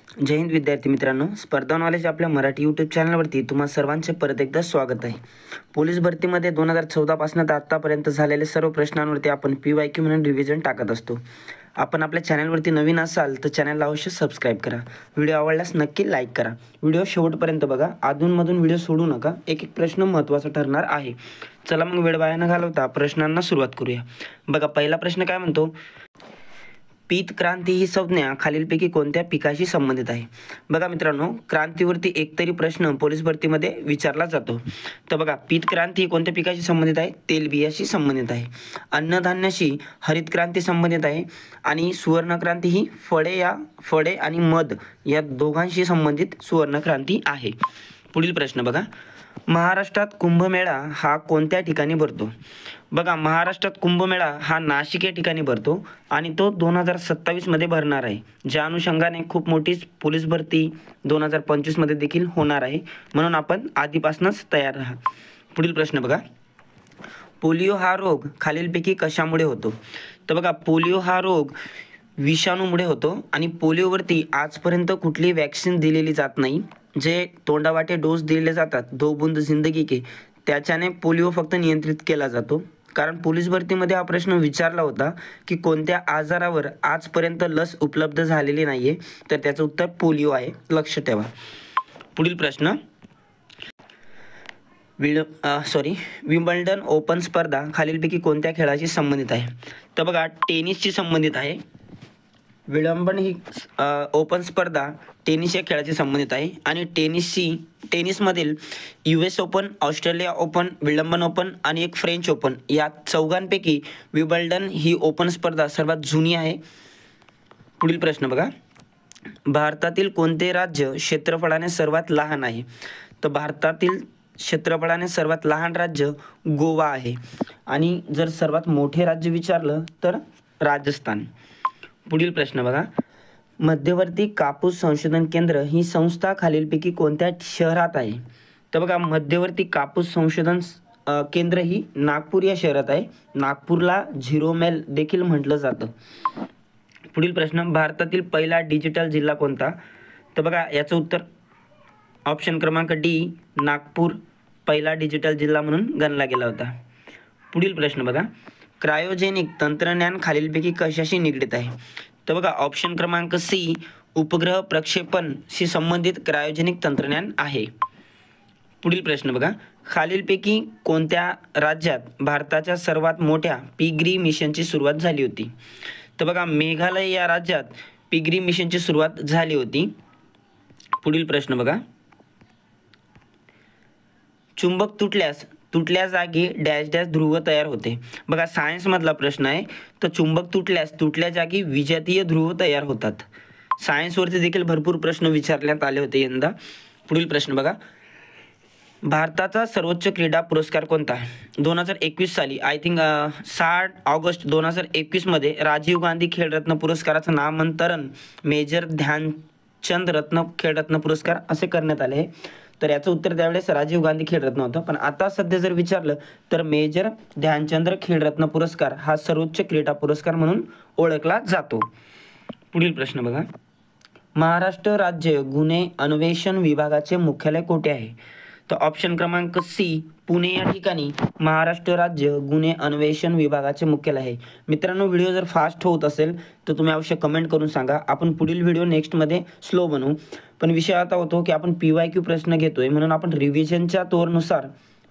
जय हिंद विद्यार्थी मित्रांनो, स्पर्धा नॉलेज आपल्या मराठी यूट्यूब चॅनलवरती तुम्हा सर्वांचे परत एकदा स्वागत आहे. पोलीस भरतीमध्ये 2014 पासून तर आत्तापर्यंत झालेले सर्व प्रश्नांवरती आपण PYQ म्हणून रिव्हिजन टाकत असतो. आपण आपल्या चॅनलवरती नवीन असाल तर चॅनलला अवश्य सबस्क्राईब करा. व्हिडिओ आवडल्यास नक्की लाईक करा. व्हिडिओ शेवटपर्यंत बघा, अधूनमधून व्हिडिओ सोडू नका. एक एक प्रश्न महत्त्वाचा ठरणार आहे. चला मग वेळ वाया न घालवता प्रश्नांना सुरुवात करूया. बघा, पहिला प्रश्न काय म्हणतो, पीत क्रांती ही संज्ञा खालीलपैकी कोणत्या पिकाशी संबंधित आहे? बघा मित्रांनो, क्रांतीवरती एकतरी प्रश्न पोलीस भरतीमध्ये विचारला जातो. तर बघा, पीत क्रांती ही कोणत्या पिकाशी संबंधित आहे? तेलबियाशी संबंधित आहे. अन्नधान्याशी हरित क्रांती संबंधित आहे. आणि सुवर्णक्रांती ही फळे आणि मध या दोघांशी संबंधित सुवर्णक्रांती आहे. पुढील प्रश्न बघा, महाराष्ट्रात कुंभमेळा हा कोणत्या ठिकाणी भरतो? बघा, महाराष्ट्रात कुंभमेळा हा नाशिक या ठिकाणी भरतो आणि तो 2027 मध्ये भरणार आहे. ज्या अनुषंगाने खूप मोठी पोलीस भरती 2025 मध्ये देखील होणार आहे, म्हणून आपण आधीपासूनच तयार राहा. पुढील प्रश्न बघा, पोलिओ हा रोग खालीलपैकी कशामुळे होतो? तर बघा, पोलिओ हा रोग विषाणूमुळे होतो आणि पोलिओवरती आजपर्यंत कुठली वॅक्सिन दिलेली जात नाही. जे तोंडावाटे डोस दिले जातात, 2 बूंद जिंदगी के, त्याच्याने पोलिओ फक्त नियंत्रित केला जातो. कारण पोलीस भरतीमध्ये हा प्रश्न विचारला होता की कोणत्या आजारावर आजपर्यंत लस उपलब्ध झालेली नाही आहे, तर त्याचं उत्तर पोलिओ आहे. लक्ष ठेवा. पुढील प्रश्न, विम्बल्डन ओपन स्पर्धा खालीलपैकी कोणत्या खेळाशी संबंधित आहे? तर बघा, टेनिसशी संबंधित आहे. विडंबन ही ओपन स्पर्धा टेनिस या खेळाशी संबंधित आहे आणि टेनिसमधील US ओपन, ऑस्ट्रेलिया ओपन, विडंबन ओपन आणि एक फ्रेंच ओपन या चौघांपैकी विम्बल्डन ही ओपन स्पर्धा सर्वात जुनी आहे. पुढील प्रश्न बघा, भारतातील कोणते राज्य क्षेत्रफळाने सर्वात लहान आहे? तर भारतातील क्षेत्रफळाने सर्वात लहान राज्य गोवा आहे आणि जर सर्वात मोठे राज्य विचारलं तर राजस्थान. पुढील प्रश्न बघा, मध्यवर्ती कापूस संशोधन केंद्र ही संस्था खालीलपैकी कोणत्या शहरात आहे? तर बघा, मध्यवर्ती कापूस संशोधन केंद्र ही नागपूर या शहरात आहे. नागपूरला झिरो मेल देखील म्हटलं जातं. पुढील प्रश्न, भारतातील पहिला डिजिटल जिल्हा कोणता? तर बघा, याचं उत्तर ऑप्शन क्रमांक D, नागपूर पहिला डिजिटल जिल्हा म्हणून गणला गेला होता. पुढील प्रश्न बघा, क्रायोजेनिक तंत्रज्ञान खालीलपैकी कशाशी निगडित आहे? तर बघा, ऑप्शन क्रमांक C, उपग्रह प्रक्षेपणशी संबंधित क्रायोजेनिक तंत्रज्ञान आहे. पुढील प्रश्न बघा, खालीलपैकी कोणत्या राज्यात भारताच्या सर्वात मोठ्या पिगरी मिशनची सुरुवात झाली होती? तर बघा, मेघालय या राज्यात पिगरी मिशनची सुरुवात झाली होती. पुढील प्रश्न बघा, चुंबक तुटल्या जागी डॅश डॅश ध्रुव तयार होते. बघा, सायन्समधला प्रश्न आहे. तर चुंबक तुटल्या जागी विजातीय ध्रुव तयार होतात. सायन्सवरती देखील भरपूर प्रश्न विचारण्यात आले होते यंदा. पुढील प्रश्न बघा, भारताचा सर्वोच्च क्रीडा पुरस्कार कोणता? 2021 साली, आय थिंक 6 ऑगस्ट 2021 मध्ये राजीव गांधी खेलरत्न पुरस्काराचं नामांतरण मेजर ध्यानचंद रत्न खेलरत्न पुरस्कार असे करण्यात आले. तर याचं उत्तर त्यावेळेस राजीव गांधी खेलरत्न होतं. पण आता सध्या जर विचारलं तर मेजर ध्यानचंद्र खेलरत्न पुरस्कार हा सर्वोच्च क्रीडा पुरस्कार म्हणून ओळखला जातो. पुढील प्रश्न बघा, महाराष्ट्र राज्य गुन्हे अन्वेषण विभागाचे मुख्यालय कुठे आहे? तर ऑप्शन क्रमांक C, पुणे या ठिकाणी महाराष्ट्र राज्य गुन्हे अन्वेषण विभागाचे मुख्यालय आहे. मित्रांनो, व्हिडिओ जर फास्ट होत असेल तर तुम्ही अवश्य कमेंट करून सांगा. आपण पुढील व्हिडिओ नेक्स्टमध्ये स्लो बनवू. पण विषय आता होतो की आपण PYQ प्रश्न घेतोय, म्हणून आपण रिव्हिजनच्या तोरनुसार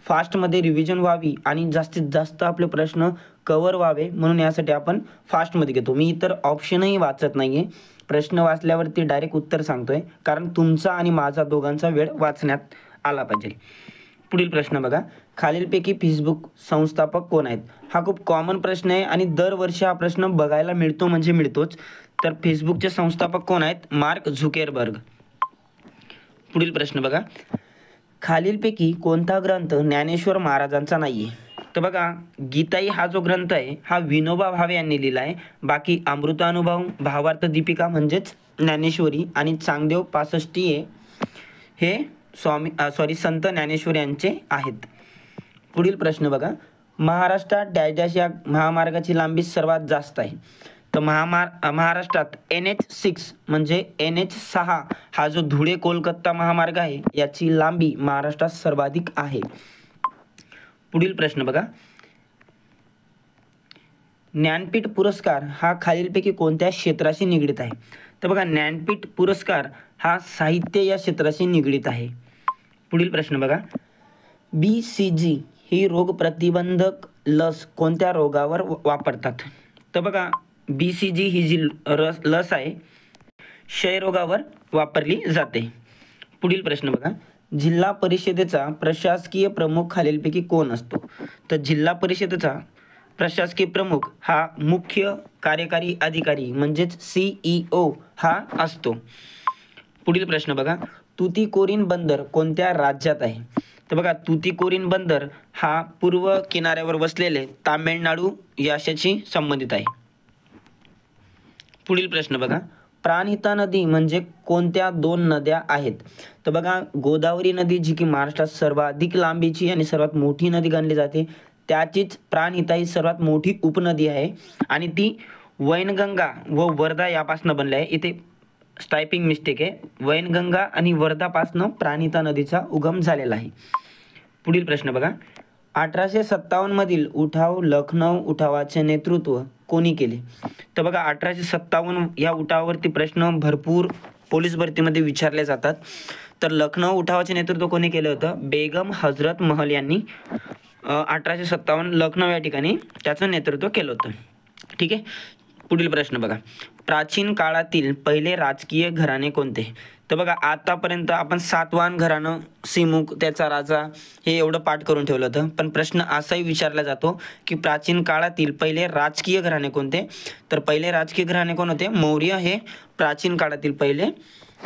फास्टमध्ये रिव्हिजन व्हावी आणि जास्तीत जास्त आपले प्रश्न कव्हर व्हावे, म्हणून यासाठी आपण फास्टमध्ये घेतो. मी इतर ऑप्शनही वाचत नाही आहे. प्रश्न वाचल्यावरती डायरेक्ट उत्तर सांगतोय, कारण तुमचा आणि माझा दोघांचा वेळ वाचण्यात आला पाहिजे. पुढील प्रश्न बघा, खालीलपैकी फेसबुक संस्थापक कोण आहेत? हा खूप कॉमन प्रश्न आहे आणि दरवर्षी हा प्रश्न बघायला मिळतो म्हणजे मिळतोच. तर फेसबुकचे संस्थापक कोण आहेत? Mark Zuckerberg. पुढील प्रश्न बघा, खालीलपैकी कोणता ग्रंथ ज्ञानेश्वर महाराजांचा नाही आहे? तर बघा, गीताई हा जो ग्रंथ आहे हा विनोबा भावे यांनी लिहिला आहे. बाकी अमृतानुभव, भावार्थ दीपिका म्हणजेच ज्ञानेश्वरी आणि चांगदेव पासष्टी हे संत ज्ञानेश्वर यांचे आहेत. पुढील प्रश्न बघा, महाराष्ट्रात डॅश डॅश या महामार्गाची लांबी सर्वात जास्त आहे. तर महाराष्ट्रात NH6 म्हणजे NH6 हा जो धुळे कोलकाता महामार्ग आहे याची लांबी महाराष्ट्रात सर्वाधिक आहे. पुढील प्रश्न बघा, ज्ञानपीठ पुरस्कार हा खालीलपैकी कोणत्या क्षेत्राशी निगडित आहे? तर बघा, ज्ञानपीठ पुरस्कार हा साहित्य या क्षेत्राशी निगडित आहे. पुढील प्रश्न बघा, BCG ही रोग प्रतिबंधक लस कोणत्या रोगावर वापरतात? तर बघा, BCG ही जी लस आहे क्षयरोगावर वापरली जाते. पुढील प्रश्न बघा, जिल्हा परिषदेचा प्रशासकीय प्रमुख खालीलपैकी कोण असतो? तर जिल्हा परिषदेचा प्रशासकीय प्रमुख हा मुख्य कार्यकारी अधिकारी म्हणजेच CEO हा असतो. पुढील प्रश्न बघा, तुतीकोरीन बंदर कोणत्या राज्यात आहे? तर बघा, तुतीकोरीन बंदर हा पूर्व किनाऱ्यावर वसलेले तामिळनाडू याच्याशी संबंधित आहे. पुढील प्रश्न बघा, प्राणहिता नदी म्हणजे कोणत्या दोन नद्या आहेत? तर बघा, गोदावरी नदी जी की महाराष्ट्रात सर्वाधिक लांबीची आणि सर्वात मोठी नदी गणली जाते, त्याचीच प्राणहिता ही सर्वात मोठी उपनदी आहे आणि ती वैनगंगा व वर्धा यापासून बनली आहे. इथे टायपिंग मिस्टेक आहे. वैनगंगा आणि वर्धापासून प्राणहिता नदीचा उगम झालेला आहे. पुढील प्रश्न बघा, 1857 मधील उठाव लखनौ उठावाचे नेतृत्व कोणी केले? तर बघा, 1857 या उठावावरती प्रश्न भरपूर पोलीस भरतीमध्ये विचारले जातात. तर लखनौ उठावाचे नेतृत्व कोणी केलं होतं? बेगम हजरत महल यांनी 1857 लखनौ या ठिकाणी त्याचं नेतृत्व केलं होतं. ठीक आहे. पुढील प्रश्न बघा, प्राचीन काळातील पहिले राजकीय घराणे कोणते? तर बघा, आतापर्यंत आपण सातवाहन घराणं, सिमुक, त्याचा राजा हे एवढं पाठ करून ठेवलं होतं, पण प्रश्न असाही विचारला जातो की प्राचीन काळातील पहिले राजकीय घराणे कोणते? तर पहिले राजकीय घराणे कोण होते? मौर्य हे प्राचीन काळातील पहिले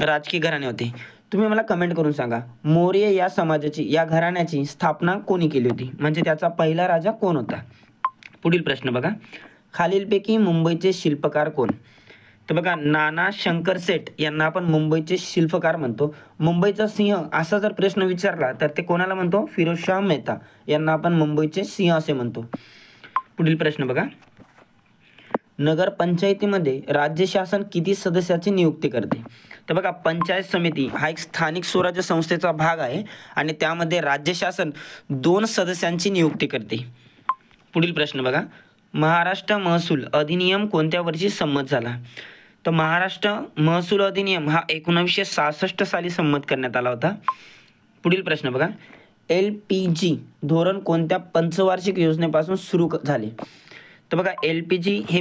राजकीय घराणे होते. तुम्ही मला कमेंट करून सांगा, मौर्य या समाजाची, या घराण्याची स्थापना कोणी केली होती? म्हणजे त्याचा पहिला राजा कोण होता? पुढील प्रश्न बघा, खालीलपैकी मुंबईचे शिल्पकार कोण? तर बघा, नाना शंकरशेठ यांना आपण मुंबईचे शिल्पकार म्हणतो. मुंबईचा सिंह असा जर प्रश्न विचारला तर ते कोणाला म्हणतो? फिरोजशाह मेहता यांना आपण मुंबईचे सिंह असे म्हणतो. पुढील प्रश्न बघा, नगर पंचायतीमध्ये राज्य शासन किती सदस्याची नियुक्ती करते? तर बघा, पंचायत समिती हा एक स्थानिक स्वराज्य संस्थेचा भाग आहे आणि त्यामध्ये राज्य शासन 2 सदस्यांची नियुक्ती करते. पुढील प्रश्न बघा, महाराष्ट्र महसूल अधिनियम कोणत्या वर्षी संमत झाला? तर महाराष्ट्र महसूल अधिनियम हा 1966 साली संमत करण्यात आला होता. पुढील प्रश्न बघा, LPG धोरण कोणत्या पंचवार्षिक योजनेपासून सुरू झाले? तर बघा, LPG हे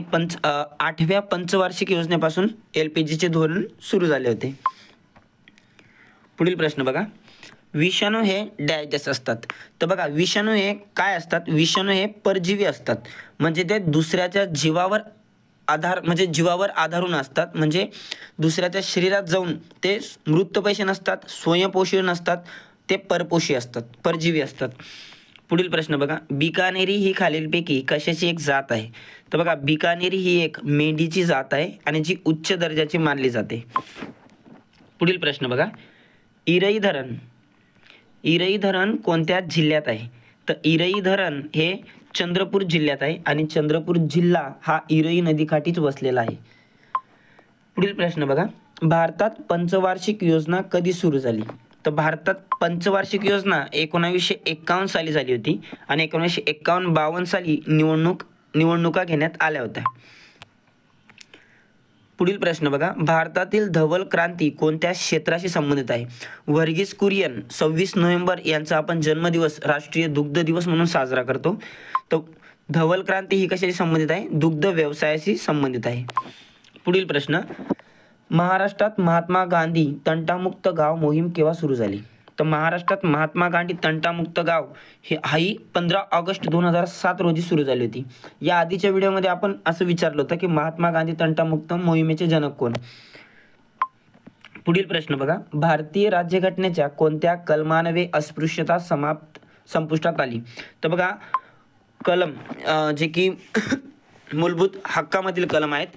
8व्या पंचवार्षिक योजनेपासून LPGचे धोरण सुरू झाले होते. पुढील प्रश्न बघा, विषाणू हे डॅश असतात. तर बघा, विषाणू हे काय असतात? विषाणू हे परजीवी असतात, म्हणजे ते दुसऱ्याच्या जीवावर आधारून असतात, म्हणजे दुसऱ्याच्या शरीरात जाऊन ते मृतपेशी नसतात, स्वयंपोषी नसतात, ते परपोषी असतात, परजीवी असतात. पुढील प्रश्न बघा, बिकानेरी ही खालीलपैकी कशाची एक जात आहे? तर बघा, बिकानेरी ही एक मेंढीची जात आहे आणि जी उच्च दर्जाची मानली जाते. पुढील प्रश्न बघा, इरई धरण कोणत्या जिल्ह्यात आहे? तर इरई धरण हे चंद्रपूर जिल्ह्यात आहे आणि चंद्रपूर जिल्हा हा इरई नदीकाठीच वसलेला आहे. पुढील प्रश्न बघा, भारतात पंचवार्षिक योजना कधी सुरू झाली? तर भारतात पंचवार्षिक योजना 1951 साली झाली होती आणि 1951-52 साली निवडणुका घेण्यात आल्या होत्या. पुढील प्रश्न बघा, भारतातील धवल क्रांती कोणत्या क्षेत्राशी संबंधित आहे? वर्गीस कुरियन 26 नोव्हेंबर यांचा आपण जन्मदिवस राष्ट्रीय दुग्ध दिवस म्हणून साजरा करतो. तर धवल क्रांती ही कशाशी संबंधित आहे? दुग्ध व्यवसायाशी संबंधित आहे. पुढील प्रश्न, महाराष्ट्रात महात्मा गांधी तंटामुक्त गाव मोहीम केव्हा सुरू झाली? तर महाराष्ट्रात महात्मा गांधी तंटामुक्त गाव ही 15 ऑगस्ट 2007 रोजी सुरू झाली होती. या आधीच्या व्हिडिओमध्ये आपण असं विचारलं होतं की महात्मा गांधी तंटामुक्त मोहिमेचे जनक कोण? पुढील प्रश्न बघा, भारतीय राज्यघटनेच्या कोणत्या कलमान्वये अस्पृश्यता संपुष्टात आली? तर बघा, कलम जे की मूलभूत हक्कामधील कलम आहेत.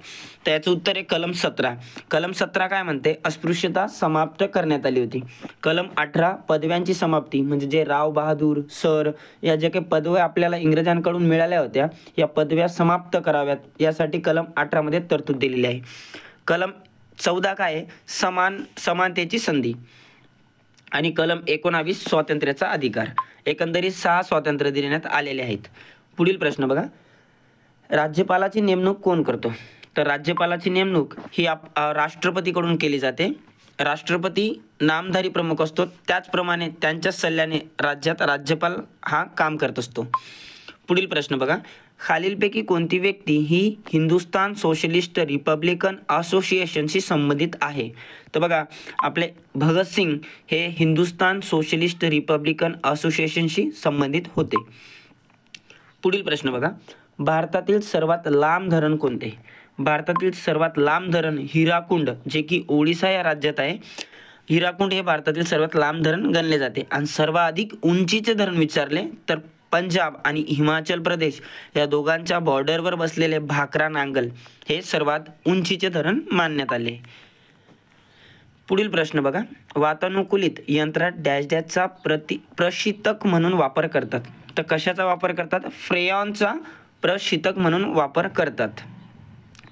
तर याचं उत्तर आहे कलम 17. कलम 17 काय म्हणते, अस्पृश्यता समाप्त करण्यात आली होती. कलम 18 पदव्यांची समाप्ती, म्हणजे जे राव बहादूर, सर या ज्या काही पदव्या आपल्याला इंग्रजांकडून मिळाल्या होत्या या पदव्या समाप्त कराव्यात यासाठी कलम 18 मध्ये तरतूद दिलेली आहे. कलम 14 काय आहे, समानतेची संधी. आणि कलम 19 स्वातंत्र्याचा अधिकार. एकंदरीत 6 स्वातंत्र्य देण्यात आलेले आहेत. पुढील प्रश्न बघा, राज्यपालाची नेमणूक कोण करतो. तर राज्यपालाची नेमणूक ही राष्ट्रपतीकडून केली जाते. राष्ट्रपती नामधारी प्रमुख असतो, त्याचप्रमाणे त्यांच्या सल्ल्याने राज्यात राज्यपाल हा काम करत असतो. पुढील प्रश्न बघा, खालीलपैकी कोणती व्यक्ती ही हिंदुस्तान सोशलिस्ट रिपब्लिकन असोसिएशनशी संबंधित आहे. तर बघा, आपले भगतसिंग हे हिंदुस्तान सोशलिस्ट रिपब्लिकन असोसिएशनशी संबंधित होते. पुढील प्रश्न बघा, भारतातील सर्वात लांब धरण कोणते. भारतातील सर्वात लांब धरण हिराकुंड, जे की ओडिसा या राज्यात आहे. हिराकुंड हे भारतातील सर्वात लांब धरण गणले जाते. आणि सर्वाधिक उंचीचे धरण विचारले तर पंजाब आणि हिमाचल प्रदेश या दोघांच्या बॉर्डरवर बसलेले भाकरा नांगल हे सर्वात उंचीचे धरण मानण्यात आले. पुढील प्रश्न बघा, वातानुकूलित यंत्रात डॅश डॅशचा प्रशीतक म्हणून वापर करतात. तर कशाचा वापर करतात, फ्रेयॉनचा प्रशीतक म्हणून वापर करतात.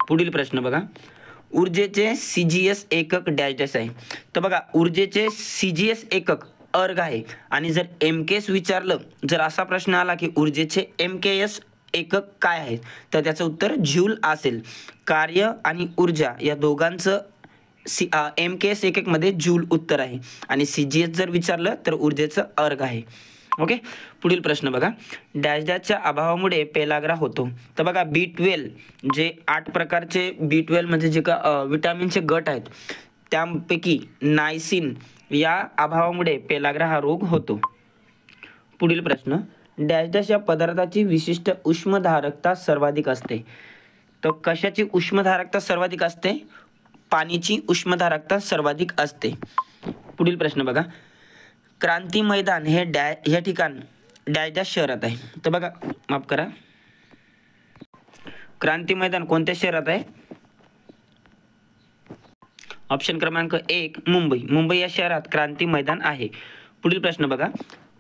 पुढील प्रश्न बघा, ऊर्जेचे CGS एकक डॅश डॅश आहे. तर बघा, ऊर्जेचे CGS एकक अर्ग आहे. आणि जर MKS विचारलं, जर असा प्रश्न आला की ऊर्जेचे MKS एकक काय आहे, तर त्याचं उत्तर ज्यूल असेल. कार्य आणि ऊर्जा या दोघांचं MKS एककमध्ये ज्यूल उत्तर आहे. आणि CGS जर विचारलं तर ऊर्जेचं अर्ग आहे. ओके. पुढील प्रश्न बघा, डॅश डॅशच्या अभावामुळे पेलाग्रा होतो. तर बघा, B12 जे 8 प्रकारचे B12 म्हणजे जे का विटॅमिनचे गट आहेत त्यापैकी नायसिन या अभावामुळे पेलाग्रा हा रोग होतो. पुढील प्रश्न, डॅश डॅश या पदार्थाची विशिष्ट उष्मधारकता सर्वाधिक असते. तर कशाची उष्मधारकता सर्वाधिक असते, पाणीची उष्मधारकता सर्वाधिक असते. पुढील प्रश्न बघा, क्रांती मैदान हे ठिकाण डॅश डॅश शहरात आहे. तर बघा, माफ करा, क्रांती मैदान कोणत्या शहरात आहे, ऑप्शन क्रमांक 1 मुंबई. मुंबई या शहरात क्रांती मैदान आहे. पुढील प्रश्न बघा,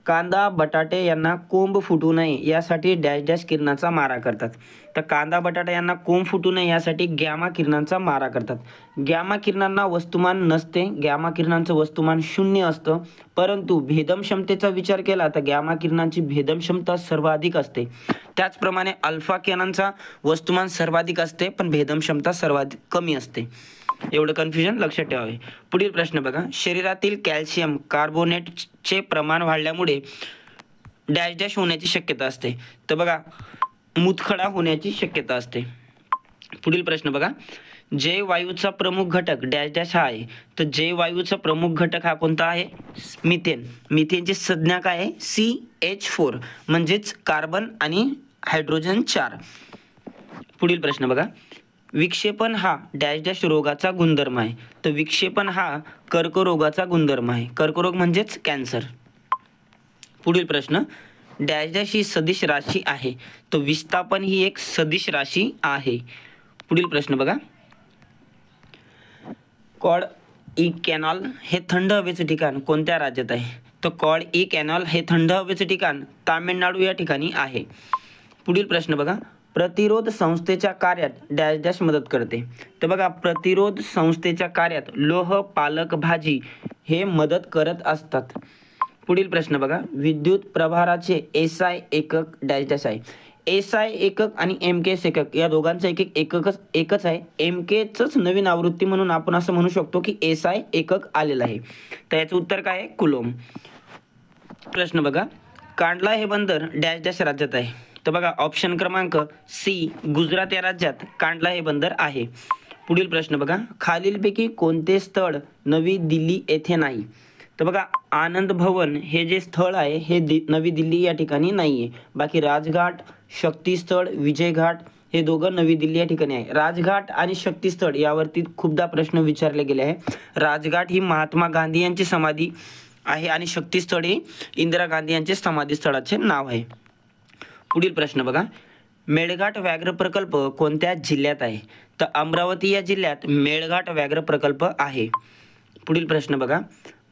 कांदा बटाटे यांना कोंब फुटू नये यासाठी डॅश डॅश किरणाचा मारा करतात. तर कांदा बटाटा यांना कोंब फुटू नये यासाठी गॅमा किरणांचा मारा करतात. गॅमा किरणांना वस्तुमान नसते, गॅमा किरणांचं वस्तुमान 0 असतं. परंतु भेदनक्षमतेचा विचार केला तर गॅमा किरणांची भेदनक्षमता सर्वाधिक असते. त्याचप्रमाणे अल्फा किरणांचा वस्तुमान सर्वाधिक असते पण भेदनक्षमता सर्वाधिक कमी असते. एवढं कन्फ्युजन लक्षात ठेवावे. पुढील प्रश्न बघा, शरीरातील कॅल्शियम कार्बोनेटचे प्रमाण वाढल्यामुळे डॅश डॅश होण्याची शक्यता असते. तर बघा, मुतखडा होण्याची शक्यता असते. पुढील प्रश्न बघा, जैव वायूचा प्रमुख घटक डॅश डॅश हा आहे. तर जैव वायूचा प्रमुख घटक हा कोणता आहे, मिथेन. मिथेनची संज्ञा काय आहे, CH4 म्हणजेच कार्बन आणि हायड्रोजन 4. पुढील प्रश्न बघा, विक्षेपण हा डॅश डॅश रोगाचा गुणधर्म आहे. तर विक्षेपण हा कर्करोगाचा गुणधर्म आहे. कर्करोग म्हणजेच कॅन्सर. पुढील प्रश्न, डॅश डॅश ही सदिश राशी आहे. तर विस्थापन ही एक सदिश राशी आहे. पुढील प्रश्न बघा, कॉड ई कॅनॉल हे थंड हवेचे ठिकाण कोणत्या राज्यात आहे. तर कॉड ई कॅनॉल हे थंड हवेचे ठिकाण तामिळनाडू या ठिकाणी आहे. पुढील प्रश्न बघा, प्रतिरोध संस्थेच्या कार्यात डॅश डॅश मदत करते. तर बघा, प्रतिरोध संस्थेच्या कार्यात लोह पालक भाजी हे मदत करत असतात. पुढील प्रश्न बघा, विद्युत प्रभाराचे SI एकक डॅश डॅश आहे. SI एकक आणि MKS एकक या दोघांचं एकच आहे. MKचंच नवीन आवृत्ती म्हणून आपण असं म्हणू शकतो की SI एकक आलेलं आहे. तर याचं उत्तर काय आहे, कुलोम. प्रश्न बघा, कांडला हे बंदर डॅश डॅश राज्यात आहे. तर बघा, ऑप्शन क्रमांक C गुजरात या राज्यात कांडला हे बंदर आहे. पुढील प्रश्न बघा, खालीलपैकी कोणते स्थळ नवी दिल्ली येथे नाही. तर बघा, आनंद भवन हे जे स्थळ आहे हे नवी दिल्ली या ठिकाणी नाही आहे. बाकी राजघाट, शक्तीस्थळ, विजयघाट हे दोघं नवी दिल्ली या ठिकाणी आहे. राजघाट आणि शक्तीस्थळ यावरती खूपदा प्रश्न विचारले गेले आहे. राजघाट ही महात्मा गांधी यांची समाधी आहे आणि शक्तीस्थळ हे इंदिरा गांधी यांचे समाधी स्थळाचे नाव आहे. पुढील प्रश्न बघा, मेळघाट व्याघ्र प्रकल्प कोणत्या जिल्ह्यात आहे? तर अमरावती या जिल्ह्यात मेळघाट व्याघ्र प्रकल्प आहे. पुढील प्रश्न बघा,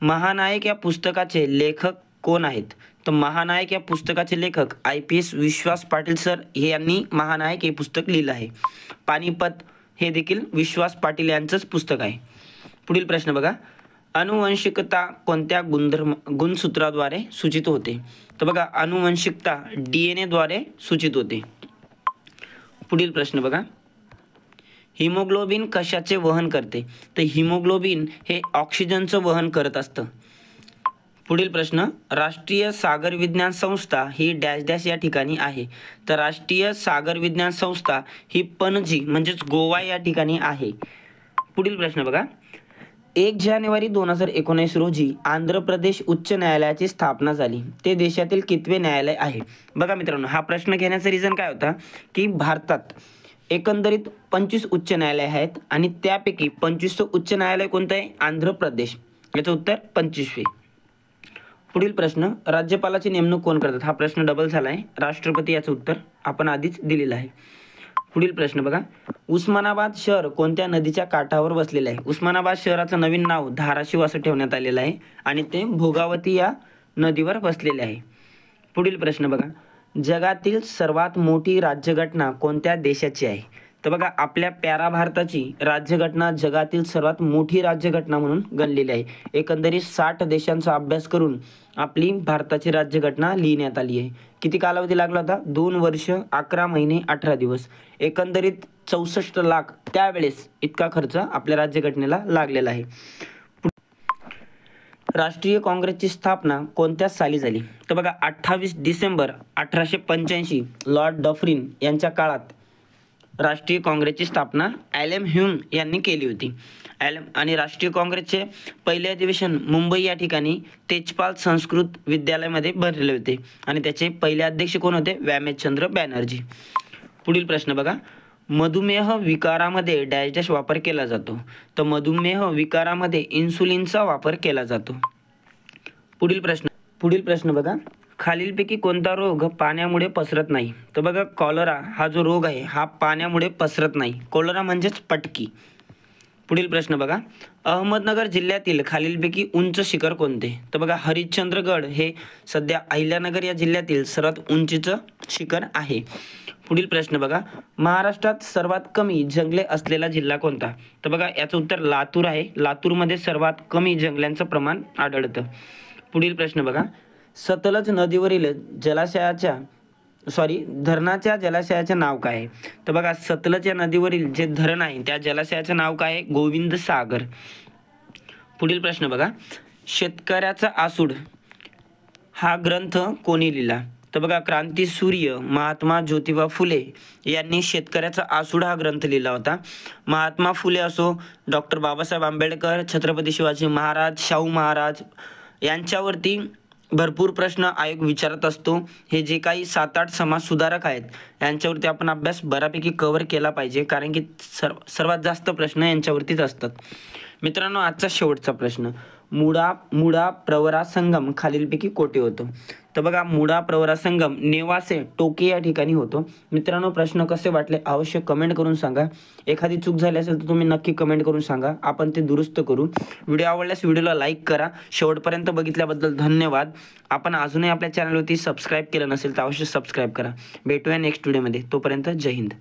महानायक या पुस्तकाचे लेखक कोण आहेत? तर महानायक या पुस्तकाचे लेखक IPS विश्वास पाटील सर हे यांनी महानायक हे पुस्तक लिहिलं आहे. पानिपत हे देखील विश्वास पाटील यांचंच पुस्तक आहे. पुढील प्रश्न बघा, अनुवंशिकता कोणत्या गुणसूत्राद्वारे सूचित होते? तर बघा, अनुवंशिकता DNA द्वारे सूचित होते. पुढील प्रश्न बघा, हिमोग्लोबिन कशाचे वहन करते? तर हिमोग्लोबिन हे ऑक्सिजनचं वहन करत असतं. पुढील प्रश्न, राष्ट्रीय सागर विज्ञान संस्था ही डॅश डॅश या ठिकाणी आहे. तर राष्ट्रीय सागर विज्ञान संस्था ही पणजी म्हणजेच गोवा या ठिकाणी आहे. पुढील प्रश्न बघा, 1 जानेवारी 2019 रोजी आंध्र प्रदेश उच्च न्यायालयाची स्थापना झाली. ते देशातील कितवे न्यायालय आहे? बघा मित्रांनो, हा प्रश्न घेण्याचं रिझन काय होता की भारतात एकंदरीत 25 उच्च न्यायालय आहेत आणि त्यापैकी 25 उच्च न्यायालय कोणतं आहे? आंध्र प्रदेश. याचं उत्तर 25वे. पुढील प्रश्न, राज्यपालाची नेमणूक कोण करतात? हा प्रश्न डबल झाला आहे. राष्ट्रपती याचं उत्तर आपण आधीच दिलेलं आहे. पुढील प्रश्न बघा, उस्मानाबाद शहर कोणत्या नदीच्या काठावर वसलेले आहे? उस्मानाबाद शहराचं नवीन नाव धाराशिव असं ठेवण्यात आलेलं आहे आणि ते भोगावती या नदीवर वसलेले आहे. पुढील प्रश्न बघा, जगातील सर्वात मोठी राज्यघटना कोणत्या देशाची आहे? तर बघा, आपल्या प्यारा भारताची राज्यघटना जगातील सर्वात मोठी राज्यघटना म्हणून गणलेली आहे. एकंदरीत 60 देशांचा अभ्यास करून आपली भारताची राज्यघटना लिहिण्यात आली आहे. किती कालावधी लागला होता? 2 वर्ष 11 महिने 18 दिवस. एकंदरीत 64 लाख त्यावेळेस इतका खर्च आपल्या राज्यघटनेला लागलेला आहे. राष्ट्रीय काँग्रेसची स्थापना कोणत्या साली झाली? तर बघा, 28 डिसेंबर 1885 लॉर्ड डफरिन यांच्या काळात राष्ट्रीय काँग्रेसची स्थापना ॲलम ह्यूम यांनी केली होती. आणि राष्ट्रीय काँग्रेसचे पहिले अधिवेशन मुंबई या ठिकाणी तेजपाल संस्कृत विद्यालयामध्ये भरले होते आणि त्याचे पहिले अध्यक्ष कोण होते? व्यामेशचंद्र बॅनर्जी. पुढील प्रश्न बघा, मधुमेह विकारामध्ये डॅश डॅश वापर केला जातो? तर मधुमेह विकारामध्ये इन्सुलिनचा वापर केला जातो. पुढील प्रश्न बघा, खालीलपैकी कोणता रोग पाण्यामुळे पसरत नाही? तर बघा, कॉलरा हा जो रोग आहे हा पाण्यामुळे पसरत नाही. कॉलरा म्हणजेच पटकी. पुढील प्रश्न बघा, अहमदनगर जिल्ह्यातील खालीलपैकी उंच शिखर कोणते? तर बघा, हरिश्चंद्रगड हे सध्या अहिल्यानगर या जिल्ह्यातील सर्वात उंचीचं शिखर आहे. पुढील प्रश्न बघा, महाराष्ट्रात सर्वात कमी जंगले असलेला जिल्हा कोणता? तर बघा, याचं उत्तर लातूर आहे. लातूरमध्ये सर्वात कमी जंगलांचं प्रमाण आढळतं. पुढील प्रश्न बघा, सतलज नदीवरील धरणाच्या जलाशयाचे नाव काय आहे? तर बघा, सतलज या नदीवरील जे धरण आहे त्या जलाशयाचे नाव काय आहे? गोविंद सागर. पुढील प्रश्न बघा, शेतकऱ्याचा आसूड हा ग्रंथ कोणी लिहिला? तर बघा, क्रांतीसूर्य महात्मा ज्योतिबा फुले यांनी शेतकऱ्याचा आसूड हा ग्रंथ लिहिला होता. महात्मा फुले असो, डॉक्टर बाबासाहेब आंबेडकर, छत्रपती शिवाजी महाराज, शाहू महाराज यांच्यावरती भरपूर प्रश्न आयोग विचारत असतो. हे जे काही 7-8 समाज सुधारक आहेत यांच्यावरती आपण अभ्यास बऱ्यापैकी कव्हर केला पाहिजे, कारण की सर्वात जास्त प्रश्न यांच्यावरतीच असतात. मित्रांनो, आजचा शेवटचा प्रश्न, मुळा प्रवरा संगम खालीलपैकी कोठे होतो? तर बघा, मुळा प्रवरा संगम नेवासे टोके या ठिकाणी होतो. मित्रांनो, प्रश्न कसे वाटले अवश्य कमेंट करून सांगा. एखादी चूक झाली असेल तर तुम्ही नक्की कमेंट करून सांगा, आपण ते दुरुस्त करू. व्हिडिओ आवडल्यास व्हिडिओला लाईक करा. शेवटपर्यंत बघितल्याबद्दल धन्यवाद. आपण अजूनही आपल्या चॅनलवरती सबस्क्राईब केलं नसेल तर अवश्य सबस्क्राईब करा. भेटूया नेक्स्ट व्हिडिओमध्ये. तोपर्यंत जय हिंद.